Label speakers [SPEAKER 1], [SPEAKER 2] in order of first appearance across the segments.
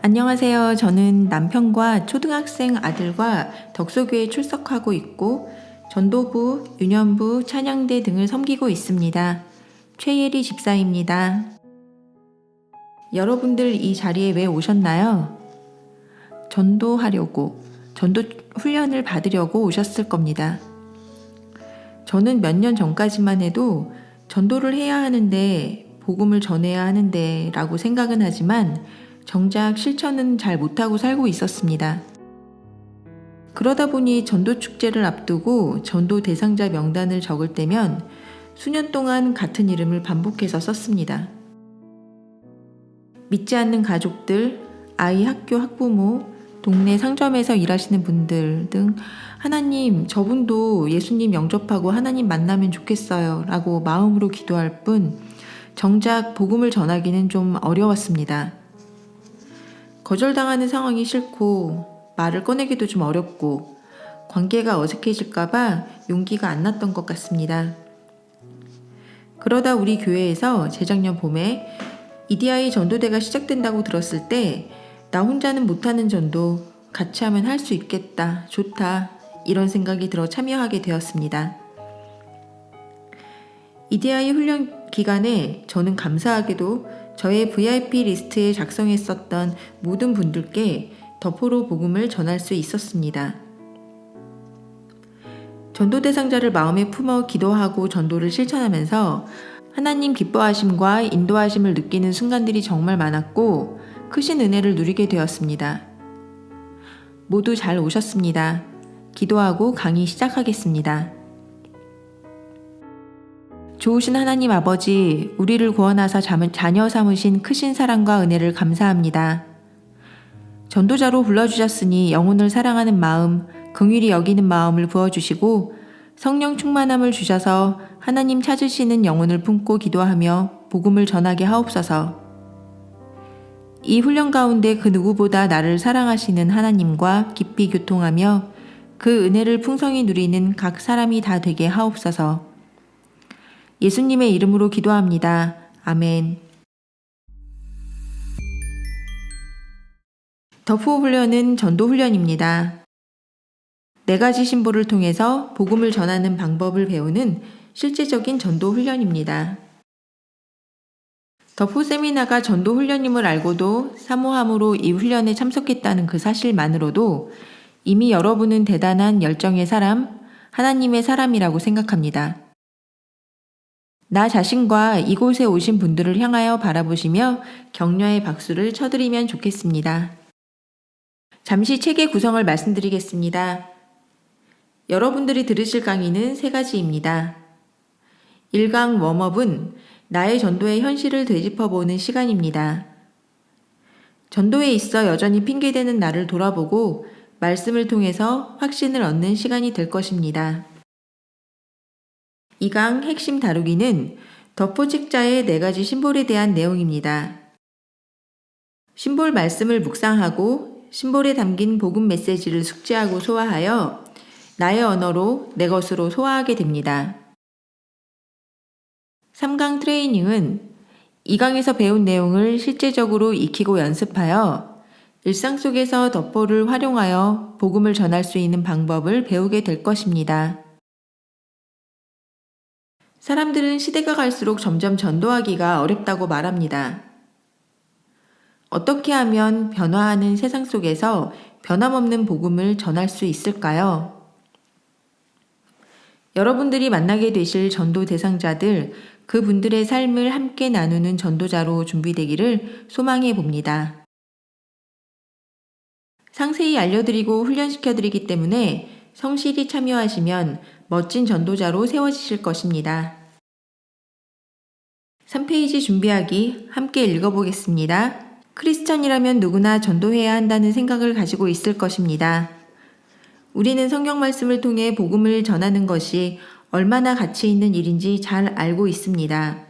[SPEAKER 1] 안녕하세요. 저는 남편과 초등학생 아들과 덕소교에 출석하고 있고 전도부, 유년부, 찬양대 등을 섬기고 있습니다. 최예리 집사입니다. 여러분들 이 자리에 왜 오셨나요? 전도하려고, 전도 훈련을 받으려고 오셨을 겁니다. 저는 몇 년 전까지만 해도 전도를 해야 하는데, 복음을 전해야 하는데 라고 생각은 하지만 정작 실천은 잘 못하고 살고 있었습니다. 그러다 보니 전도 축제를 앞두고 전도 대상자 명단을 적을 때면 수년 동안 같은 이름을 반복해서 썼습니다. 믿지 않는 가족들, 아이 학교 학부모, 동네 상점에서 일하시는 분들 등 하나님, 저분도 예수님 영접하고 하나님 만나면 좋겠어요 라고 마음으로 기도할 뿐 정작 복음을 전하기는 좀 어려웠습니다. 거절당하는 상황이 싫고 말을 꺼내기도 좀 어렵고 관계가 어색해질까봐 용기가 안 났던 것 같습니다. 그러다 우리 교회에서 재작년 봄에 EDI 전도대가 시작된다고 들었을 때 나 혼자는 못하는 전도 같이 하면 할 수 있겠다, 좋다 이런 생각이 들어 참여하게 되었습니다. EDI 훈련 기간에 저는 감사하게도 저의 VIP 리스트에 작성했었던 모든 분들께 덕포로 복음을 전할 수 있었습니다. 전도 대상자를 마음에 품어 기도하고 전도를 실천하면서 하나님 기뻐하심과 인도하심을 느끼는 순간들이 정말 많았고 크신 은혜를 누리게 되었습니다. 모두 잘 오셨습니다. 기도하고 강의 시작하겠습니다. 좋으신 하나님 아버지, 우리를 구원하사 자녀 삼으신 크신 사랑과 은혜를 감사합니다. 전도자로 불러주셨으니 영혼을 사랑하는 마음, 긍휼히 여기는 마음을 부어주시고 성령 충만함을 주셔서 하나님 찾으시는 영혼을 품고 기도하며 복음을 전하게 하옵소서. 이 훈련 가운데 그 누구보다 나를 사랑하시는 하나님과 깊이 교통하며 그 은혜를 풍성히 누리는 각 사람이 다 되게 하옵소서. 예수님의 이름으로 기도합니다. 아멘. 덕포 훈련은 전도 훈련입니다. 4가지 신보를 통해서 복음을 전하는 방법을 배우는 실제적인 전도 훈련입니다. 덕포 세미나가 전도 훈련임을 알고도 사모함으로 이 훈련에 참석했다는 그 사실만으로도 이미 여러분은 대단한 열정의 사람, 하나님의 사람이라고 생각합니다. 나 자신과 이곳에 오신 분들을 향하여 바라보시며 격려의 박수를 쳐드리면 좋겠습니다. 잠시 책의 구성을 말씀드리겠습니다. 여러분들이 들으실 강의는 3가지입니다. 1강 웜업은 나의 전도의 현실을 되짚어보는 시간입니다. 전도에 있어 여전히 핑계대는 나를 돌아보고 말씀을 통해서 확신을 얻는 시간이 될 것입니다. 2강 핵심 다루기는 덕포 책자의 4가지 심볼에 대한 내용입니다. 심볼 말씀을 묵상하고 심볼에 담긴 복음 메시지를 숙지하고 소화하여 나의 언어로 내 것으로 소화하게 됩니다. 3강 트레이닝은 2강에서 배운 내용을 실제적으로 익히고 연습하여 일상 속에서 덕포를 활용하여 복음을 전할 수 있는 방법을 배우게 될 것입니다. 사람들은 시대가 갈수록 점점 전도하기가 어렵다고 말합니다. 어떻게 하면 변화하는 세상 속에서 변함없는 복음을 전할 수 있을까요? 여러분들이 만나게 되실 전도 대상자들, 그분들의 삶을 함께 나누는 전도자로 준비되기를 소망해 봅니다. 상세히 알려드리고 훈련시켜드리기 때문에 성실히 참여하시면 멋진 전도자로 세워지실 것입니다. 3페이지 준비하기 함께 읽어보겠습니다. 크리스천이라면 누구나 전도해야 한다는 생각을 가지고 있을 것입니다. 우리는 성경 말씀을 통해 복음을 전하는 것이 얼마나 가치 있는 일인지 잘 알고 있습니다.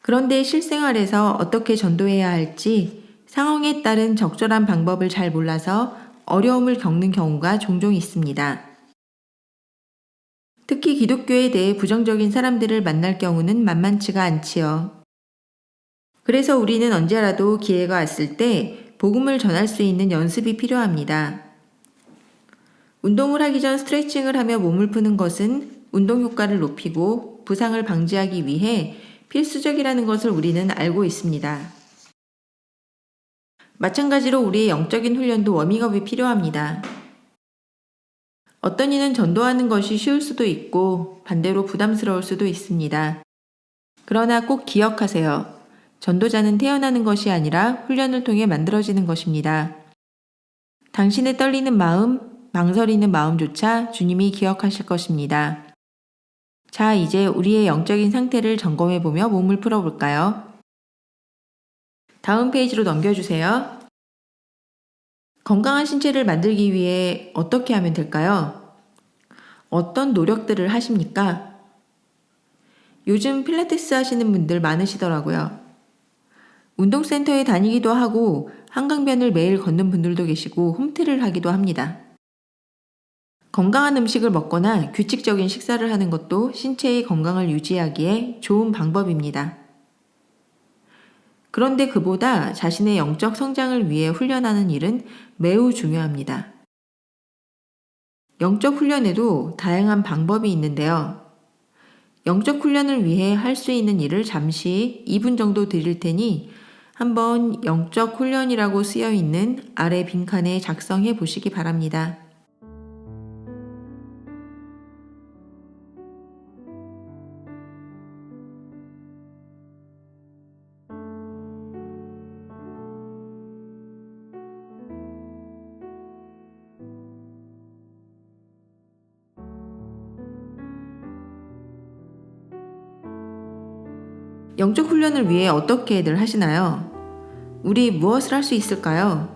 [SPEAKER 1] 그런데 실생활에서 어떻게 전도해야 할지 상황에 따른 적절한 방법을 잘 몰라서 어려움을 겪는 경우가 종종 있습니다. 특히 기독교에 대해 부정적인 사람들을 만날 경우는 만만치가 않지요. 그래서 우리는 언제라도 기회가 왔을 때 복음을 전할 수 있는 연습이 필요합니다. 운동을 하기 전 스트레칭을 하며 몸을 푸는 것은 운동 효과를 높이고 부상을 방지하기 위해 필수적이라는 것을 우리는 알고 있습니다. 마찬가지로 우리의 영적인 훈련도 워밍업이 필요합니다. 어떤 이는 전도하는 것이 쉬울 수도 있고 반대로 부담스러울 수도 있습니다. 그러나 꼭 기억하세요. 전도자는 태어나는 것이 아니라 훈련을 통해 만들어지는 것입니다. 당신의 떨리는 마음, 망설이는 마음조차 주님이 기억하실 것입니다. 자, 이제 우리의 영적인 상태를 점검해보며 몸을 풀어볼까요? 다음 페이지로 넘겨주세요. 건강한 신체를 만들기 위해 어떻게 하면 될까요? 어떤 노력들을 하십니까? 요즘 필라테스 하시는 분들 많으시더라고요. 운동센터에 다니기도 하고 한강변을 매일 걷는 분들도 계시고 홈트를 하기도 합니다. 건강한 음식을 먹거나 규칙적인 식사를 하는 것도 신체의 건강을 유지하기에 좋은 방법입니다. 그런데 그보다 자신의 영적 성장을 위해 훈련하는 일은 매우 중요합니다. 영적 훈련에도 다양한 방법이 있는데요. 영적 훈련을 위해 할 수 있는 일을 잠시 2분 정도 드릴 테니 한번 영적 훈련이라고 쓰여 있는 아래 빈칸에 작성해 보시기 바랍니다. 영적 훈련을 위해 어떻게들 하시나요? 우리 무엇을 할 수 있을까요?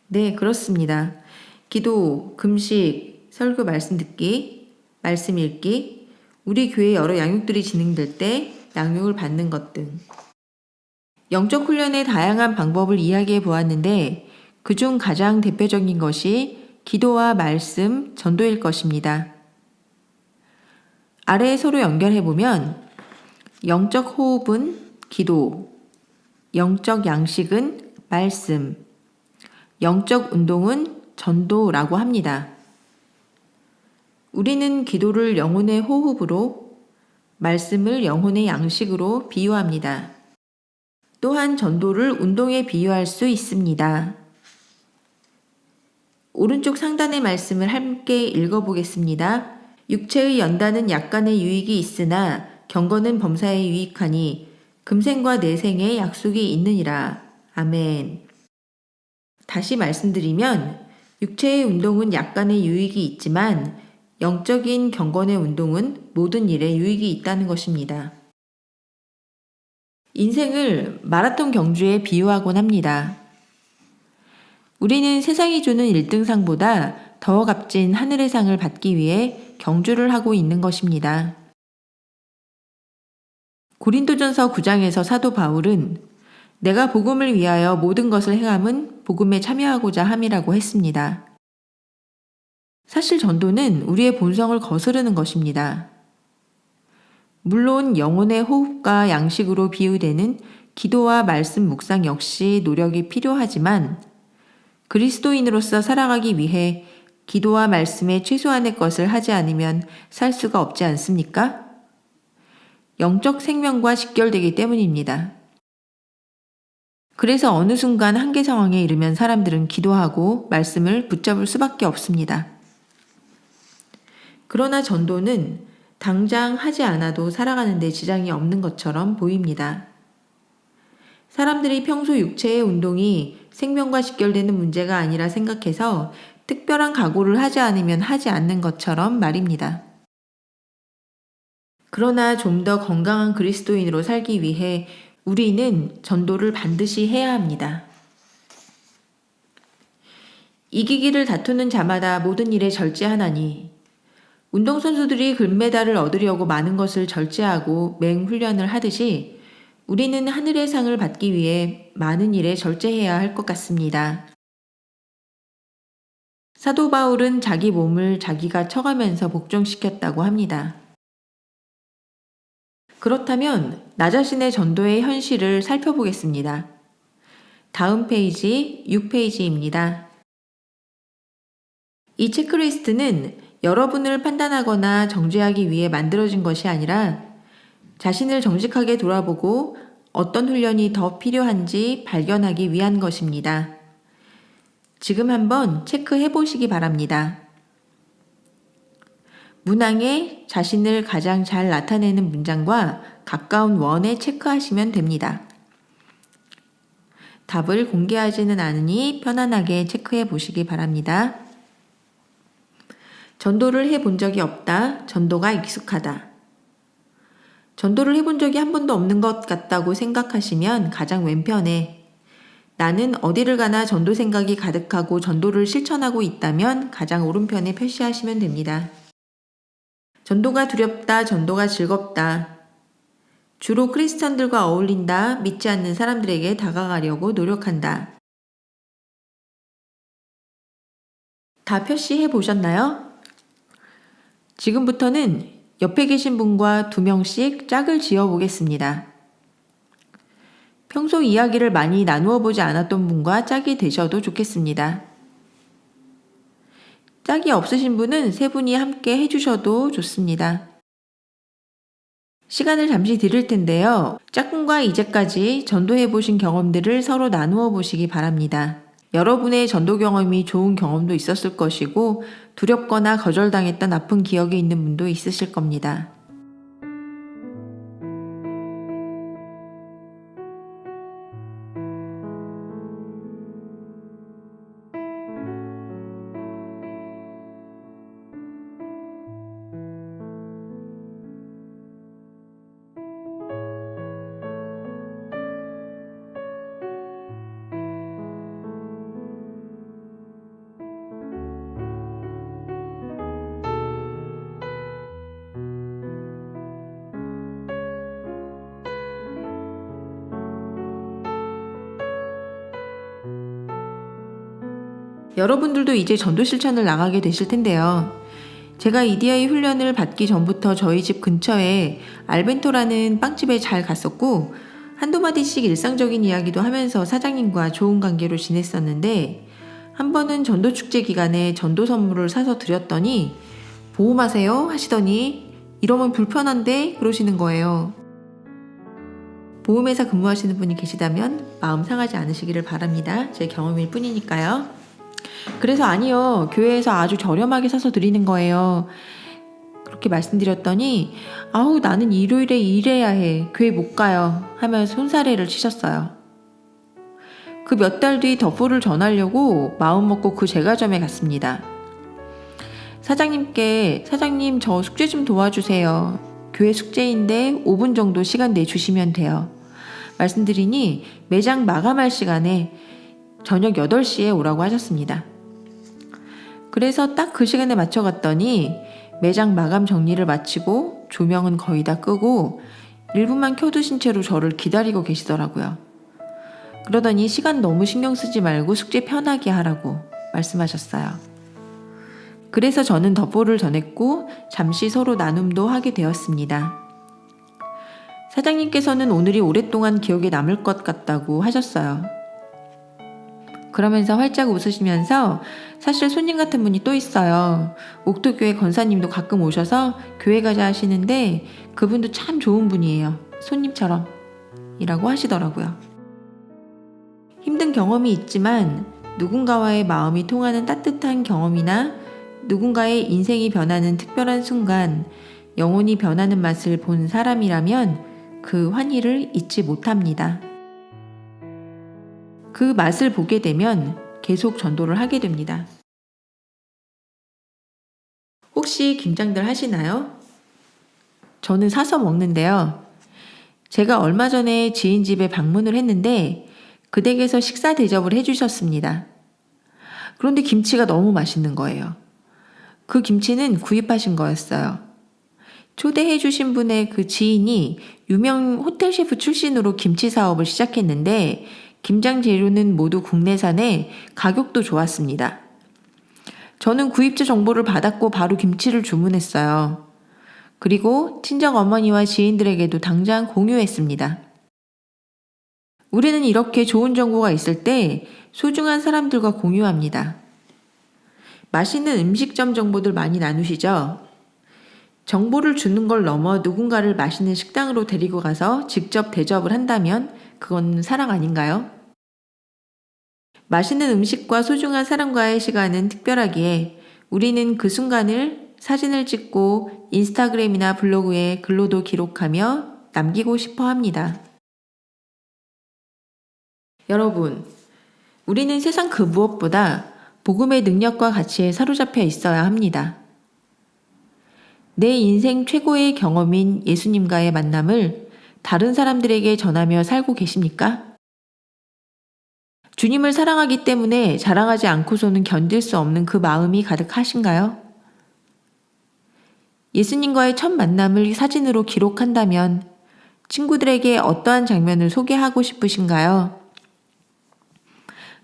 [SPEAKER 1] 네, 그렇습니다. 기도, 금식, 설교 말씀 듣기, 말씀 읽기, 우리 교회 여러 양육들이 진행될 때 양육을 받는 것 등. 영적 훈련의 다양한 방법을 이야기해 보았는데 그중 가장 대표적인 것이 기도와 말씀, 전도일 것입니다. 아래에 서로 연결해 보면 영적 호흡은 기도, 영적 양식은 말씀, 영적 운동은 전도라고 합니다. 우리는 기도를 영혼의 호흡으로, 말씀을 영혼의 양식으로 비유합니다. 또한 전도를 운동에 비유할 수 있습니다. 오른쪽 상단의 말씀을 함께 읽어보겠습니다. 육체의 연단은 약간의 유익이 있으나 경건은 범사에 유익하니 금생과 내생에 약속이 있느니라. 아멘. 다시 말씀드리면 육체의 운동은 약간의 유익이 있지만 영적인 경건의 운동은 모든 일에 유익이 있다는 것입니다. 인생을 마라톤 경주에 비유하곤 합니다. 우리는 세상이 주는 1등상보다 더 값진 하늘의 상을 받기 위해 경주를 하고 있는 것입니다. 고린도전서 9장에서 사도 바울은 내가 복음을 위하여 모든 것을 행함은 복음에 참여하고자 함이라고 했습니다. 사실 전도는 우리의 본성을 거스르는 것입니다. 물론 영혼의 호흡과 양식으로 비유되는 기도와 말씀 묵상 역시 노력이 필요하지만 그리스도인으로서 살아가기 위해 기도와 말씀의 최소한의 것을 하지 않으면 살 수가 없지 않습니까? 영적 생명과 직결되기 때문입니다. 그래서 어느 순간 한계 상황에 이르면 사람들은 기도하고 말씀을 붙잡을 수밖에 없습니다. 그러나 전도는 당장 하지 않아도 살아가는 데 지장이 없는 것처럼 보입니다. 사람들이 평소 육체의 운동이 생명과 직결되는 문제가 아니라 생각해서 특별한 각오를 하지 않으면 하지 않는 것처럼 말입니다. 그러나 좀 더 건강한 그리스도인으로 살기 위해 우리는 전도를 반드시 해야 합니다. 이기기를 다투는 자마다 모든 일에 절제하나니 운동선수들이 금메달을 얻으려고 많은 것을 절제하고 맹훈련을 하듯이 우리는 하늘의 상을 받기 위해 많은 일에 절제해야 할 것 같습니다. 사도 바울은 자기 몸을 자기가 쳐가면서 복종시켰다고 합니다. 그렇다면 나 자신의 전도의 현실을 살펴보겠습니다. 다음 페이지 6페이지입니다. 이 체크리스트는 여러분을 판단하거나 정죄하기 위해 만들어진 것이 아니라 자신을 정직하게 돌아보고 어떤 훈련이 더 필요한지 발견하기 위한 것입니다. 지금 한번 체크해 보시기 바랍니다. 문항에 자신을 가장 잘 나타내는 문장과 가까운 원에 체크하시면 됩니다. 답을 공개하지는 않으니 편안하게 체크해 보시기 바랍니다. 전도를 해본 적이 없다. 전도가 익숙하다. 전도를 해본 적이 한 번도 없는 것 같다고 생각하시면 가장 왼편에 나는 어디를 가나 전도 생각이 가득하고 전도를 실천하고 있다면 가장 오른편에 표시하시면 됩니다. 전도가 두렵다. 전도가 즐겁다. 주로 크리스천들과 어울린다. 믿지 않는 사람들에게 다가가려고 노력한다. 다 표시해 보셨나요? 지금부터는 옆에 계신 분과 2명씩 짝을 지어 보겠습니다. 평소 이야기를 많이 나누어 보지 않았던 분과 짝이 되셔도 좋겠습니다. 짝이 없으신 분은 3분이 함께 해주셔도 좋습니다. 시간을 잠시 드릴 텐데요. 짝꿍과 이제까지 전도해 보신 경험들을 서로 나누어 보시기 바랍니다. 여러분의 전도 경험이 좋은 경험도 있었을 것이고 두렵거나 거절당했던 아픈 기억이 있는 분도 있으실 겁니다. 여러분들도 이제 전도 실천을 나가게 되실 텐데요. 제가 EDI 훈련을 받기 전부터 저희 집 근처에 알벤토라는 빵집에 잘 갔었고 한두 마디씩 일상적인 이야기도 하면서 사장님과 좋은 관계로 지냈었는데 한 번은 전도 축제 기간에 전도 선물을 사서 드렸더니 보험하세요 하시더니 이러면 불편한데 그러시는 거예요. 보험회사 근무하시는 분이 계시다면 마음 상하지 않으시기를 바랍니다. 제 경험일 뿐이니까요. 그래서 아니요, 교회에서 아주 저렴하게 사서 드리는 거예요. 그렇게 말씀드렸더니 아우 나는 일요일에 일해야 해. 교회 못 가요. 하면서 손사래를 치셨어요. 그 몇 달 뒤 덕보를 전하려고 마음먹고 그 제과점에 갔습니다. 사장님 저 숙제 좀 도와주세요. 교회 숙제인데 5분 정도 시간 내주시면 돼요. 말씀드리니 매장 마감할 시간에 저녁 8시에 오라고 하셨습니다. 그래서 딱 그 시간에 맞춰 갔더니 매장 마감 정리를 마치고 조명은 거의 다 끄고 1분만 켜두신 채로 저를 기다리고 계시더라고요. 그러더니 시간 너무 신경 쓰지 말고 숙제 편하게 하라고 말씀하셨어요. 그래서 저는 덕보를 전했고 잠시 서로 나눔도 하게 되었습니다. 사장님께서는 오늘이 오랫동안 기억에 남을 것 같다고 하셨어요. 그러면서 활짝 웃으시면서 사실 손님 같은 분이 또 있어요. 옥토교회 권사님도 가끔 오셔서 교회 가자 하시는데 그분도 참 좋은 분이에요. 손님처럼 이라고 하시더라고요. 힘든 경험이 있지만 누군가와의 마음이 통하는 따뜻한 경험이나 누군가의 인생이 변하는 특별한 순간 영혼이 변하는 맛을 본 사람이라면 그 환희를 잊지 못합니다. 그 맛을 보게 되면 계속 전도를 하게 됩니다. 혹시 김장들 하시나요? 저는 사서 먹는데요. 제가 얼마 전에 지인 집에 방문을 했는데 그 댁에서 식사 대접을 해주셨습니다. 그런데 김치가 너무 맛있는 거예요. 그 김치는 구입하신 거였어요. 초대해 주신 분의 그 지인이 유명 호텔 셰프 출신으로 김치 사업을 시작했는데 김장 재료는 모두 국내산에 가격도 좋았습니다. 저는 구입처 정보를 받았고 바로 김치를 주문했어요. 그리고 친정 어머니와 지인들에게도 당장 공유했습니다. 우리는 이렇게 좋은 정보가 있을 때 소중한 사람들과 공유합니다. 맛있는 음식점 정보들 많이 나누시죠? 정보를 주는 걸 넘어 누군가를 맛있는 식당으로 데리고 가서 직접 대접을 한다면 그건 사랑 아닌가요? 맛있는 음식과 소중한 사람과의 시간은 특별하기에 우리는 그 순간을 사진을 찍고 인스타그램이나 블로그에 글로도 기록하며 남기고 싶어 합니다. 여러분, 우리는 세상 그 무엇보다 복음의 능력과 가치에 사로잡혀 있어야 합니다. 내 인생 최고의 경험인 예수님과의 만남을 다른 사람들에게 전하며 살고 계십니까? 주님을 사랑하기 때문에 자랑하지 않고서는 견딜 수 없는 그 마음이 가득하신가요? 예수님과의 첫 만남을 사진으로 기록한다면 친구들에게 어떠한 장면을 소개하고 싶으신가요?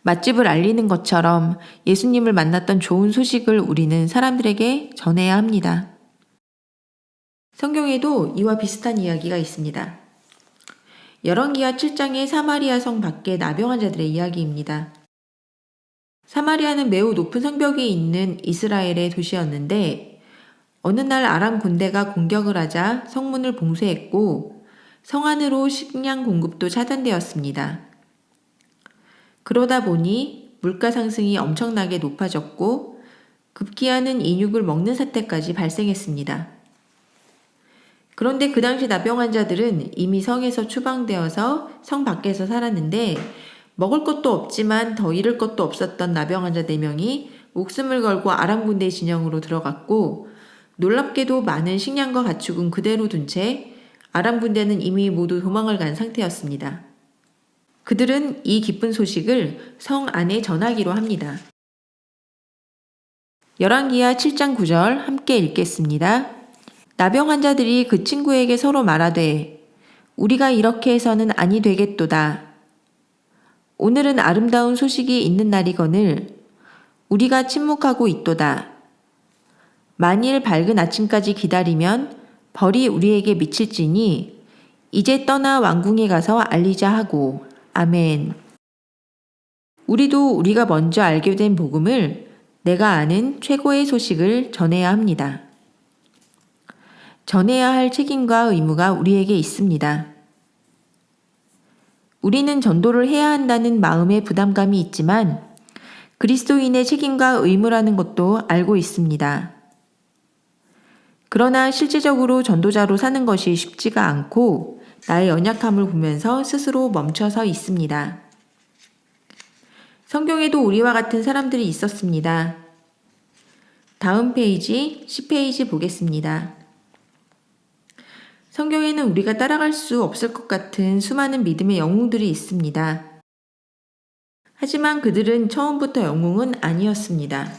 [SPEAKER 1] 맛집을 알리는 것처럼 예수님을 만났던 좋은 소식을 우리는 사람들에게 전해야 합니다. 성경에도 이와 비슷한 이야기가 있습니다. 열왕기하 7장의 사마리아 성 밖의 나병 환자들의 이야기입니다. 사마리아는 매우 높은 성벽이 있는 이스라엘의 도시였는데 어느 날 아람 군대가 공격을 하자 성문을 봉쇄했고 성 안으로 식량 공급도 차단되었습니다. 그러다 보니 물가 상승이 엄청나게 높아졌고 급기야는 인육을 먹는 사태까지 발생했습니다. 그런데 그 당시 나병 환자들은 이미 성에서 추방되어서 성 밖에서 살았는데 먹을 것도 없지만 더 잃을 것도 없었던 나병 환자 4명이 목숨을 걸고 아람 군대 진영으로 들어갔고 놀랍게도 많은 식량과 가축은 그대로 둔 채 아람 군대는 이미 모두 도망을 간 상태였습니다. 그들은 이 기쁜 소식을 성 안에 전하기로 합니다. 열왕기하 7장 9절 함께 읽겠습니다. 나병 환자들이 그 친구에게 서로 말하되 우리가 이렇게 해서는 아니 되겠도다. 오늘은 아름다운 소식이 있는 날이거늘 우리가 침묵하고 있도다. 만일 밝은 아침까지 기다리면 벌이 우리에게 미칠지니 이제 떠나 왕궁에 가서 알리자 하고 아멘. 우리도 우리가 먼저 알게 된 복음을 내가 아는 최고의 소식을 전해야 합니다. 전해야 할 책임과 의무가 우리에게 있습니다. 우리는 전도를 해야 한다는 마음의 부담감이 있지만 그리스도인의 책임과 의무라는 것도 알고 있습니다. 그러나 실제적으로 전도자로 사는 것이 쉽지가 않고 나의 연약함을 보면서 스스로 멈춰서 있습니다. 성경에도 우리와 같은 사람들이 있었습니다. 다음 페이지 10페이지 보겠습니다. 성경에는 우리가 따라갈 수 없을 것 같은 수많은 믿음의 영웅들이 있습니다. 하지만 그들은 처음부터 영웅은 아니었습니다.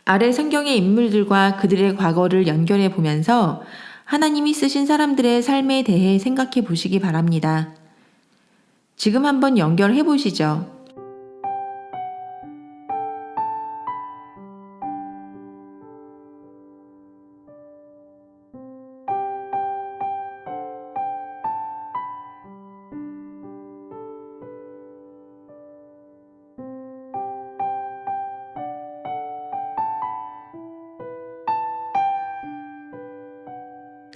[SPEAKER 1] 아래 성경의 인물들과 그들의 과거를 연결해 보면서 하나님이 쓰신 사람들의 삶에 대해 생각해 보시기 바랍니다. 지금 한번 연결해 보시죠.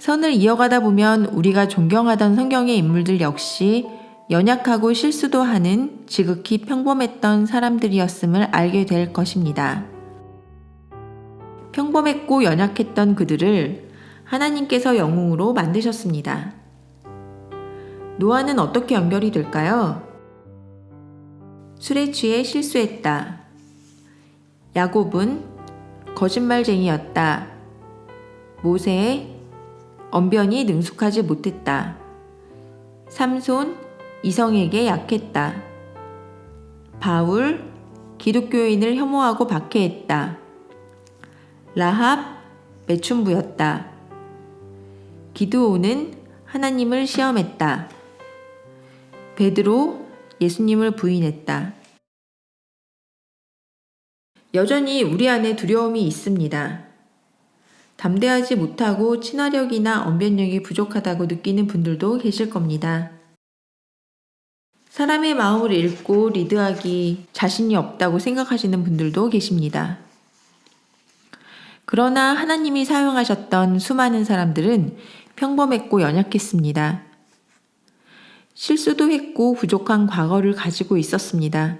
[SPEAKER 1] 선을 이어가다 보면 우리가 존경하던 성경의 인물들 역시 연약하고 실수도 하는 지극히 평범했던 사람들이었음을 알게 될 것입니다. 평범했고 연약했던 그들을 하나님께서 영웅으로 만드셨습니다. 노아는 어떻게 연결이 될까요? 술에 취해 실수했다. 야곱은 거짓말쟁이였다. 모세 언변이 능숙하지 못했다. 삼손 이성에게 약했다. 바울 기독교인을 혐오하고 박해했다. 라합 매춘부였다. 기드온은 하나님을 시험했다. 베드로 예수님을 부인했다. 여전히 우리 안에 두려움이 있습니다. 담대하지 못하고 친화력이나 언변력이 부족하다고 느끼는 분들도 계실 겁니다. 사람의 마음을 읽고 리드하기 자신이 없다고 생각하시는 분들도 계십니다. 그러나 하나님이 사용하셨던 수많은 사람들은 평범했고 연약했습니다. 실수도 했고 부족한 과거를 가지고 있었습니다.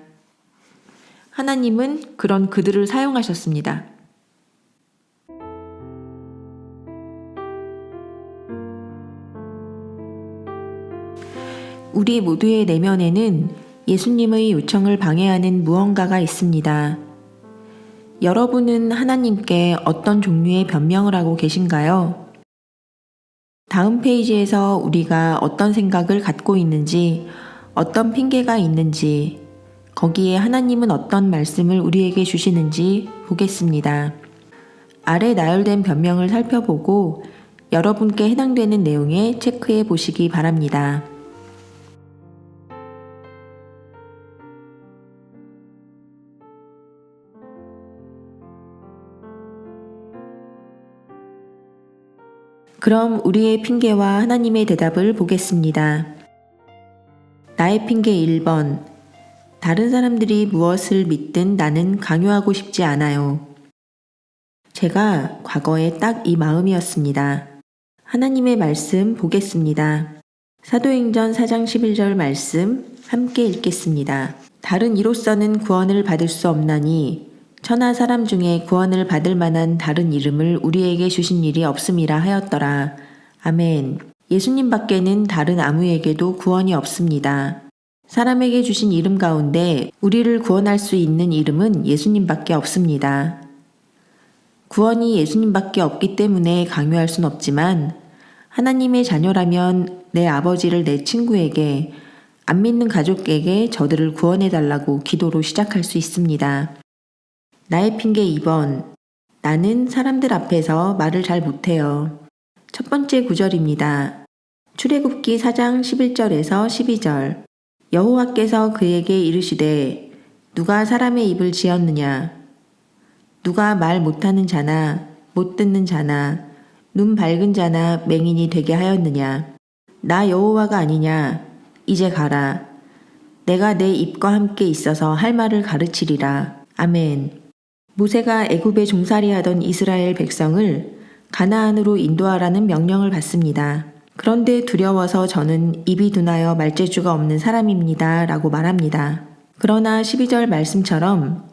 [SPEAKER 1] 하나님은 그런 그들을 사용하셨습니다. 우리 모두의 내면에는 예수님의 요청을 방해하는 무언가가 있습니다. 여러분은 하나님께 어떤 종류의 변명을 하고 계신가요? 다음 페이지에서 우리가 어떤 생각을 갖고 있는지, 어떤 핑계가 있는지, 거기에 하나님은 어떤 말씀을 우리에게 주시는지 보겠습니다. 아래 나열된 변명을 살펴보고 여러분께 해당되는 내용에 체크해 보시기 바랍니다. 그럼 우리의 핑계와 하나님의 대답을 보겠습니다. 나의 핑계 1번. 다른 사람들이 무엇을 믿든 나는 강요하고 싶지 않아요. 제가 과거에 딱 이 마음이었습니다. 하나님의 말씀 보겠습니다. 사도행전 4장 11절 말씀 함께 읽겠습니다. 다른 이로서는 구원을 받을 수 없나니 천하 사람 중에 구원을 받을 만한 다른 이름을 우리에게 주신 일이 없음이라 하였더라. 아멘. 예수님 밖에는 다른 아무에게도 구원이 없습니다. 사람에게 주신 이름 가운데 우리를 구원할 수 있는 이름은 예수님밖에 없습니다. 구원이 예수님밖에 없기 때문에 강요할 순 없지만 하나님의 자녀라면 내 아버지를 내 친구에게, 안 믿는 가족에게 저들을 구원해달라고 기도로 시작할 수 있습니다. 나의 핑계 2번. 나는 사람들 앞에서 말을 잘 못해요. 첫 번째 구절입니다. 출애굽기 4장 11절에서 12절. 여호와께서 그에게 이르시되 누가 사람의 입을 지었느냐? 누가 말 못하는 자나 못 듣는 자나 눈 밝은 자나 맹인이 되게 하였느냐? 나 여호와가 아니냐? 이제 가라. 내가 내 입과 함께 있어서 할 말을 가르치리라. 아멘. 모세가 애굽에 종살이하던 이스라엘 백성을 가나안으로 인도하라는 명령을 받습니다. 그런데 두려워서 저는 입이 둔하여 말재주가 없는 사람입니다. 라고 말합니다. 그러나 12절 말씀처럼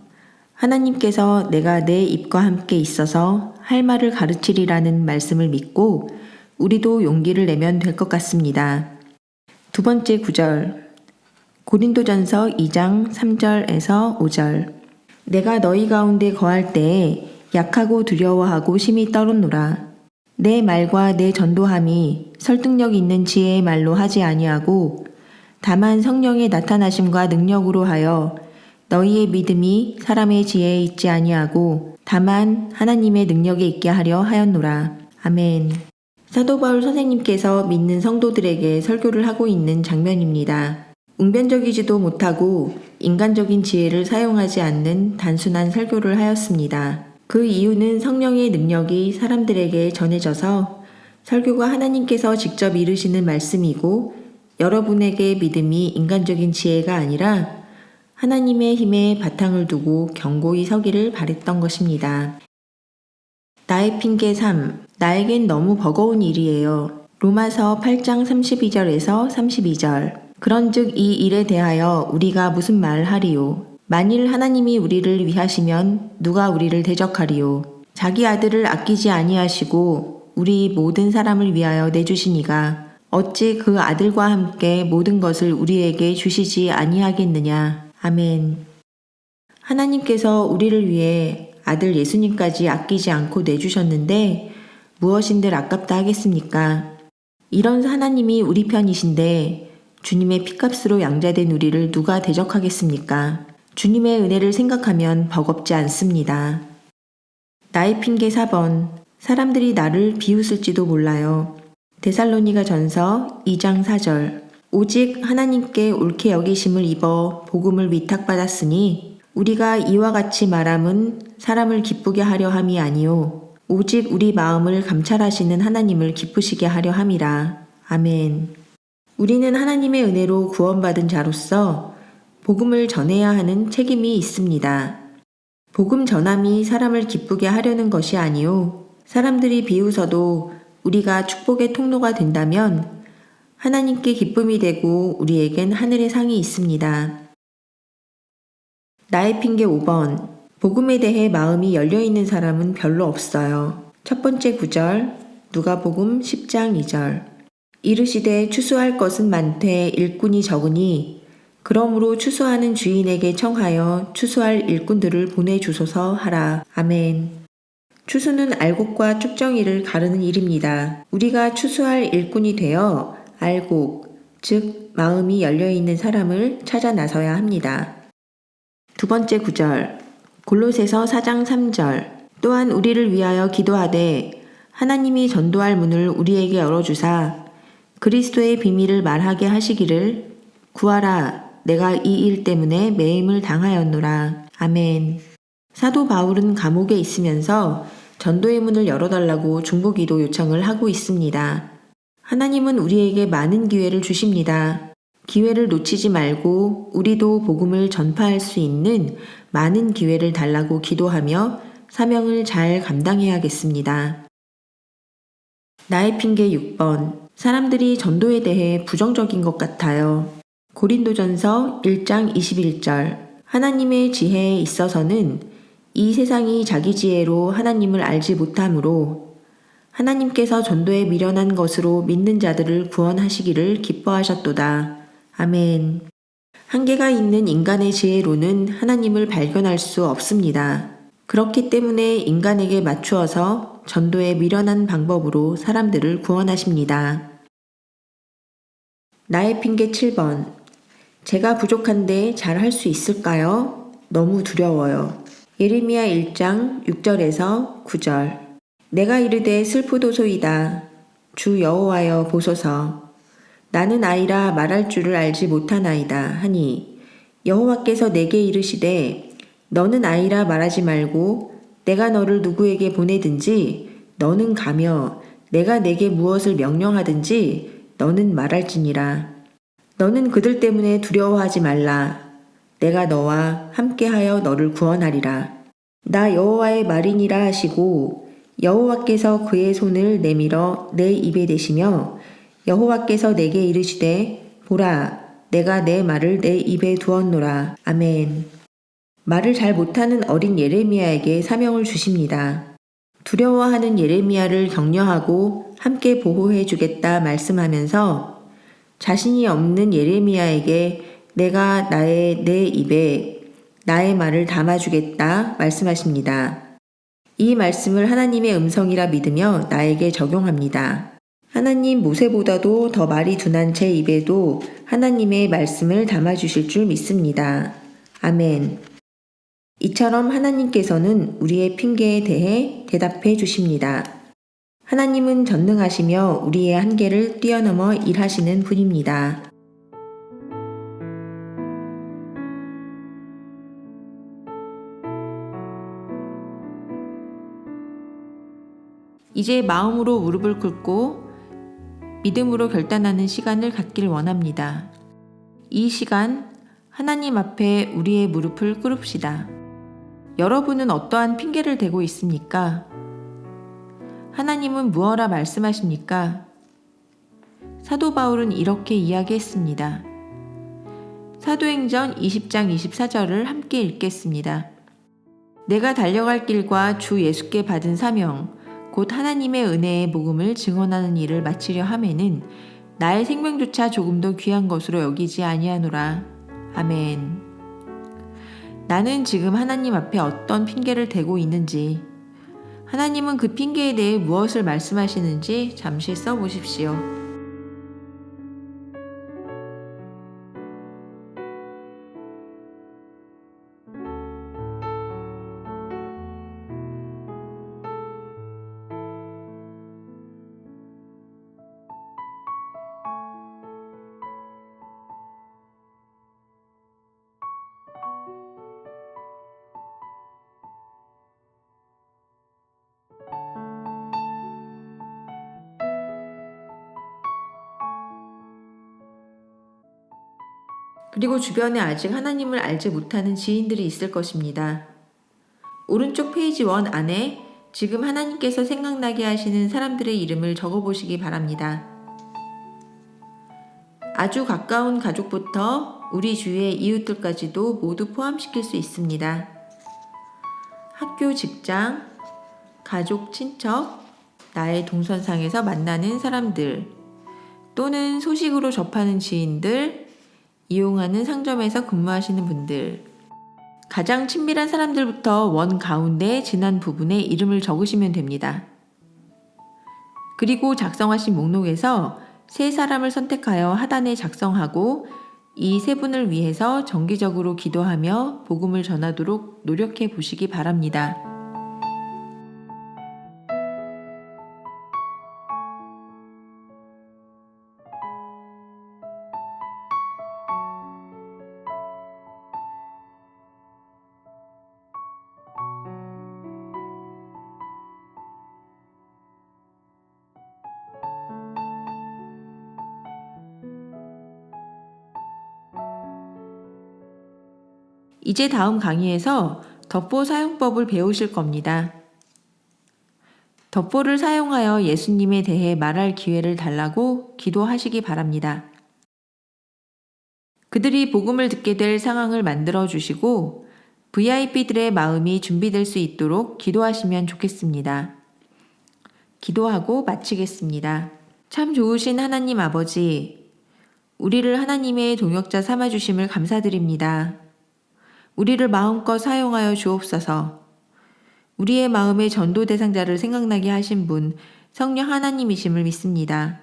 [SPEAKER 1] 하나님께서 내가 내 입과 함께 있어서 할 말을 가르치리라는 말씀을 믿고 우리도 용기를 내면 될 것 같습니다. 두 번째 구절. 고린도전서 2장 3절에서 5절. 내가 너희 가운데 거할 때에 약하고 두려워하고 심히 떨었노라. 내 말과 내 전도함이 설득력 있는 지혜의 말로 하지 아니하고 다만 성령의 나타나심과 능력으로 하여 너희의 믿음이 사람의 지혜에 있지 아니하고 다만 하나님의 능력에 있게 하려 하였노라. 아멘. 사도 바울 선생님께서 믿는 성도들에게 설교를 하고 있는 장면입니다. 웅변적이지도 못하고 인간적인 지혜를 사용하지 않는 단순한 설교를 하였습니다. 그 이유는 성령의 능력이 사람들에게 전해져서 설교가 하나님께서 직접 이루시는 말씀이고 여러분에게 믿음이 인간적인 지혜가 아니라 하나님의 힘에 바탕을 두고 견고히 서기를 바랬던 것입니다. 나의 핑계 3. 나에겐 너무 버거운 일이에요. 로마서 8장 32절에서 32절. 그런즉 이 일에 대하여 우리가 무슨 말을 하리요? 만일 하나님이 우리를 위하시면 누가 우리를 대적하리요? 자기 아들을 아끼지 아니하시고 우리 모든 사람을 위하여 내주시니가 어찌 그 아들과 함께 모든 것을 우리에게 주시지 아니하겠느냐? 아멘. 하나님께서 우리를 위해 아들 예수님까지 아끼지 않고 내주셨는데 무엇인들 아깝다 하겠습니까? 이런 하나님이 우리 편이신데 주님의 피값으로 양자된 우리를 누가 대적하겠습니까? 주님의 은혜를 생각하면 버겁지 않습니다. 나의 핑계 4번. 사람들이 나를 비웃을지도 몰라요. 데살로니가 전서 2장 4절. 오직 하나님께 옳게 여기심을 입어 복음을 위탁받았으니 우리가 이와 같이 말함은 사람을 기쁘게 하려 함이 아니요 오직 우리 마음을 감찰하시는 하나님을 기쁘시게 하려 함이라. 아멘. 우리는 하나님의 은혜로 구원받은 자로서 복음을 전해야 하는 책임이 있습니다. 복음 전함이 사람을 기쁘게 하려는 것이 아니요 사람들이 비웃어도 우리가 축복의 통로가 된다면 하나님께 기쁨이 되고 우리에겐 하늘의 상이 있습니다. 나의 핑계 5번. 복음에 대해 마음이 열려있는 사람은 별로 없어요. 첫 번째 구절, 누가복음 10장 2절. 이르시되 추수할 것은 많되 일꾼이 적으니 그러므로 추수하는 주인에게 청하여 추수할 일꾼들을 보내주소서 하라. 아멘. 추수는 알곡과 쭉정이를 가르는 일입니다. 우리가 추수할 일꾼이 되어 알곡, 즉 마음이 열려있는 사람을 찾아 나서야 합니다. 두 번째 구절, 골로새서 4장 3절. 또한 우리를 위하여 기도하되 하나님이 전도할 문을 우리에게 열어주사 그리스도의 비밀을 말하게 하시기를 구하라. 내가 이 일 때문에 매임을 당하였노라. 아멘. 사도 바울은 감옥에 있으면서 전도의 문을 열어달라고 중보기도 요청을 하고 있습니다. 하나님은 우리에게 많은 기회를 주십니다. 기회를 놓치지 말고 우리도 복음을 전파할 수 있는 많은 기회를 달라고 기도하며 사명을 잘 감당해야겠습니다. 나의 핑계 6번. 사람들이 전도에 대해 부정적인 것 같아요. 고린도전서 1장 21절. 하나님의 지혜에 있어서는 이 세상이 자기 지혜로 하나님을 알지 못하므로 하나님께서 전도에 미련한 것으로 믿는 자들을 구원하시기를 기뻐하셨도다. 아멘. 한계가 있는 인간의 지혜로는 하나님을 발견할 수 없습니다. 그렇기 때문에 인간에게 맞추어서 전도에 미련한 방법으로 사람들을 구원하십니다. 나의 핑계 7번. 제가 부족한데 잘할 수 있을까요? 너무 두려워요. 예레미야 1장 6절에서 9절. 내가 이르되 슬프도소이다. 주 여호와여 보소서. 나는 아이라 말할 줄을 알지 못하나이다 하니 여호와께서 내게 이르시되 너는 아이라 말하지 말고 내가 너를 누구에게 보내든지 너는 가며 내가 내게 무엇을 명령하든지 너는 말할지니라. 너는 그들 때문에 두려워하지 말라. 내가 너와 함께하여 너를 구원하리라. 나 여호와의 말이니라 하시고 여호와께서 그의 손을 내밀어 내 입에 대시며 여호와께서 내게 이르시되 보라 내가 내 말을 내 입에 두었노라. 아멘. 말을 잘 못하는 어린 예레미야에게 사명을 주십니다. 두려워하는 예레미야를 격려하고 함께 보호해 주겠다 말씀하면서 자신이 없는 예레미야에게 내가 내 입에 나의 말을 담아주겠다 말씀하십니다. 이 말씀을 하나님의 음성이라 믿으며 나에게 적용합니다. 하나님 모세보다도 더 말이 둔한 제 입에도 하나님의 말씀을 담아주실 줄 믿습니다. 아멘. 이처럼 하나님께서는 우리의 핑계에 대해 대답해 주십니다. 하나님은 전능하시며 우리의 한계를 뛰어넘어 일하시는 분입니다. 이제 마음으로 무릎을 꿇고 믿음으로 결단하는 시간을 갖길 원합니다. 이 시간 하나님 앞에 우리의 무릎을 꿇읍시다. 여러분은 어떠한 핑계를 대고 있습니까? 하나님은 무엇라 말씀하십니까? 사도 바울은 이렇게 이야기했습니다. 사도행전 20장 24절을 함께 읽겠습니다. 내가 달려갈 길과 주 예수께 받은 사명 곧 하나님의 은혜의 복음을 증언하는 일을 마치려 하매는 나의 생명조차 조금도 귀한 것으로 여기지 아니하노라. 아멘. 나는 지금 하나님 앞에 어떤 핑계를 대고 있는지, 하나님은 그 핑계에 대해 무엇을 말씀하시는지 잠시 써보십시오. 그리고 주변에 아직 하나님을 알지 못하는 지인들이 있을 것입니다. 오른쪽 페이지 1 안에 지금 하나님께서 생각나게 하시는 사람들의 이름을 적어보시기 바랍니다. 아주 가까운 가족부터 우리 주위의 이웃들까지도 모두 포함시킬 수 있습니다. 학교, 직장, 가족, 친척, 나의 동선상에서 만나는 사람들, 또는 소식으로 접하는 지인들, 이용하는 상점에서 근무하시는 분들, 가장 친밀한 사람들부터 원 가운데 지난 부분에 이름을 적으시면 됩니다. 그리고 작성하신 목록에서 세 사람을 선택하여 하단에 작성하고 이 세 분을 위해서 정기적으로 기도하며 복음을 전하도록 노력해 보시기 바랍니다. 이제 다음 강의에서 덧보 사용법을 배우실 겁니다. 덧보를 사용하여 예수님에 대해 말할 기회를 달라고 기도하시기 바랍니다. 그들이 복음을 듣게 될 상황을 만들어 주시고 VIP들의 마음이 준비될 수 있도록 기도하시면 좋겠습니다. 기도하고 마치겠습니다. 참 좋으신 하나님 아버지, 우리를 하나님의 동역자 삼아주심을 감사드립니다. 우리를 마음껏 사용하여 주옵소서. 우리의 마음의 전도 대상자를 생각나게 하신 분, 성령 하나님이심을 믿습니다.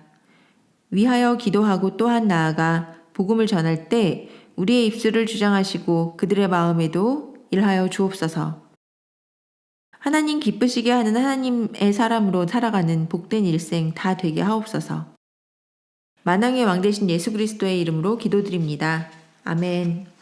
[SPEAKER 1] 위하여 기도하고 또한 나아가 복음을 전할 때 우리의 입술을 주장하시고 그들의 마음에도 일하여 주옵소서. 하나님 기쁘시게 하는 하나님의 사람으로 살아가는 복된 일생 다 되게 하옵소서. 만왕의 왕 되신 예수 그리스도의 이름으로 기도드립니다. 아멘.